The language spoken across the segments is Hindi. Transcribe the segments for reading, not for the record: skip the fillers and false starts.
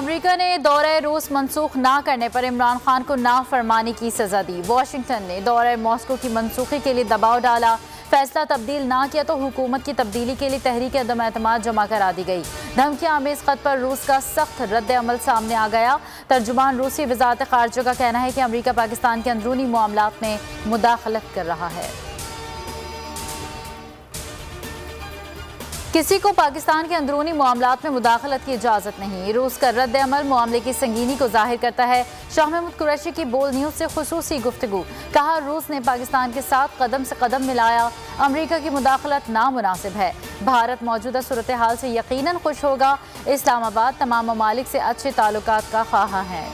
अमेरिका ने दौरे रूस मनसूख ना करने पर इमरान खान को नाफरमानी की सजा दी। वाशिंगटन ने दौरे मॉस्को की मनसूखी के लिए दबाव डाला। फैसला तब्दील ना किया तो हुकूमत की तब्दीली के लिए तहरीक अदम एतमाद जमा करा दी गई। धमकी आमेज खत पर रूस का सख्त रद्द अमल सामने आ गया। तर्जुमान रूसी वजारत खारजा का कहना है कि अमेरिका पाकिस्तान के अंदरूनी मामलात में मुदाखलत कर रहा है। किसी को पाकिस्तान के अंदरूनी मामलात में मुदाखलत की इजाज़त नहीं। रूस का रद्द अमल मामले की संगीनी को जाहिर करता है। शाह महमूद कुरैशी की बोल न्यूज़ से खुसूसी गुफ्तगू। कहा, रूस ने पाकिस्तान के साथ कदम से कदम मिलाया। अमेरिका की मुदाखलत नामुनासिब है। भारत मौजूदा सूरत हाल से यकीनन खुश होगा। इस्लामाबाद तमाम ममालिक से अच्छे ताल्लुकात का ख्वाह है।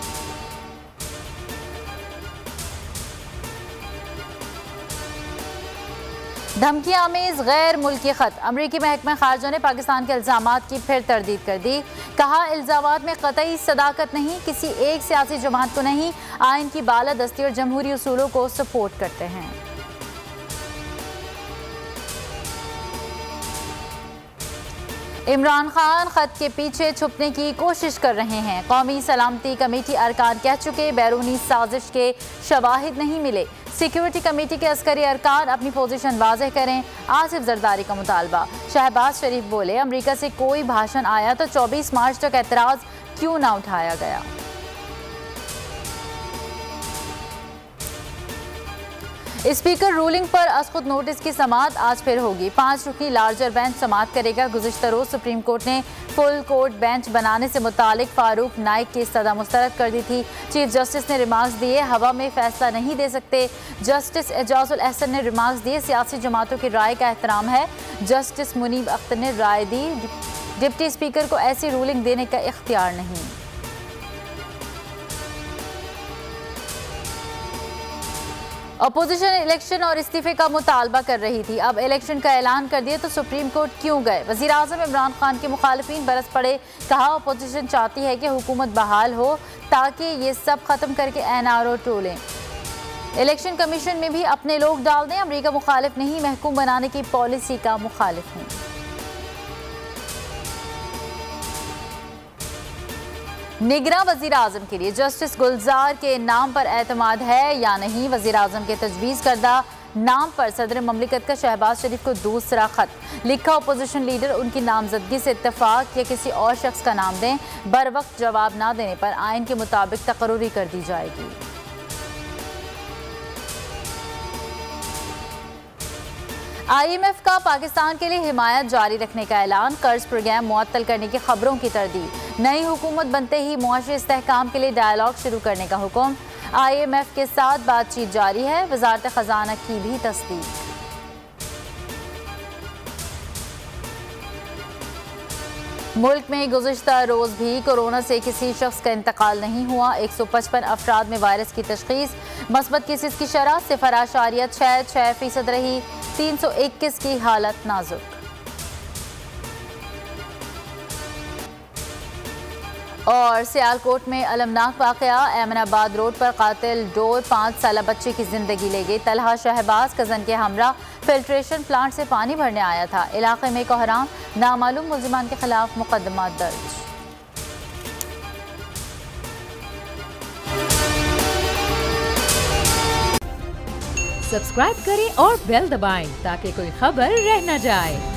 धमकी आमेज गैर मुल्की खत। अमरीकी महकमा खारजा ने पाकिस्तान के इल्ज़ामात की फिर तरदीद कर दी। कहा, इल्ज़ामात में कतई सदाकत नहीं, किसी एक सियासी जमात को नहीं, आइन की बालादस्ती और जमहूरी उसूलों को सपोर्ट करते हैं। इमरान खान खत के पीछे छुपने की कोशिश कर रहे हैं। कौमी सलामती कमेटी अरकान कह चुके बैरूनी साजिश के शवाहिद नहीं मिले। सिक्योरिटी कमेटी के अस्करी अरकान अपनी पोजीशन वाज़ेह करें। आसिफ जरदारी का मुतालबा। शहबाज शरीफ बोले, अमेरिका से कोई भाषण आया तो 24 मार्च तक एतराज़ क्यों ना उठाया गया। स्पीकर रूलिंग पर असखुद नोटिस की समाअत आज फिर होगी। 5 रुकनी लार्जर बेंच समाअत करेगा। गुज़िश्ता रोज सुप्रीम कोर्ट ने फुल कोर्ट बेंच बनाने से मुतालिक फारूक नाइक की सदा मुस्तरद कर दी थी। चीफ जस्टिस ने रिमार्क्स दिए, हवा में फैसला नहीं दे सकते। जस्टिस एजाजुल एहसन ने रिमार्क्स दिए, सियासी जमातों की राय का एहतराम है। जस्टिस मुनीब अख्तर ने राय दी, डिप्टी स्पीकर को ऐसी रूलिंग देने का इख्तियार नहीं। अपोजिशन इलेक्शन और इस्तीफे का मुतालबा कर रही थी। अब इलेक्शन का ऐलान कर दिया तो सुप्रीम कोर्ट क्यों गए। वज़ीर आज़म इमरान खान के मुखालिफिन बरस पड़े। कहा, अपोजिशन चाहती है कि हुकूमत बहाल हो ताकि ये सब खत्म करके NRO टोलें। इलेक्शन कमीशन में भी अपने लोग डाल दें। अमरीका मुखालिफ नहीं, महकूम बनाने की पॉलिसी का मुखालिफ हूँ। निगरां वज़ीर आज़म के लिए जस्टिस गुलजार के नाम पर एतमाद है या नहीं। वज़ीर आज़म के तजवीज़ करदा नाम पर सदर ममलिकत का शहबाज शरीफ को दूसरा खत लिखा। अपोजिशन लीडर उनकी नामजदगी से इत्तफाक या किसी और शख्स का नाम दें। बर वक्त जवाब ना देने पर आइन के मुताबिक तकर्री कर दी जाएगी। IMF का पाकिस्तान के लिए हिमायत जारी रखने का ऐलान। कर्ज प्रोग्राम मुअत्तल करने की खबरों की तरदीद। नई हुकूमत बनते ही मुआशी इस्तेहकाम के लिए डायलॉग शुरू करने का हुक्म। IMF के साथ बातचीत जारी है। वजारत खजाना की भी तस्दीक। मुल्क में गुज़िश्ता रोज़ भी कोरोना से किसी शख्स का इंतकाल नहीं हुआ। 155 अफराद में वायरस की तशख़ीस। मस्बत केसेस की शरह 0.66% रही। 321 की हालत नाजुक। और सियालकोट में अलमनाक वाक़या। एमनाबाद रोड पर कातिल डोर 5 साला बच्चे की जिंदगी ले गई। तलहा शहबाज कज़न के हमरा फिल्ट्रेशन प्लांट से पानी भरने आया था। इलाके में कोहराम। नामालूम मुल्जिमान के खिलाफ मुकदमा दर्ज। सब्सक्राइब करें और बेल दबाएं ताकि कोई खबर रह न जाए।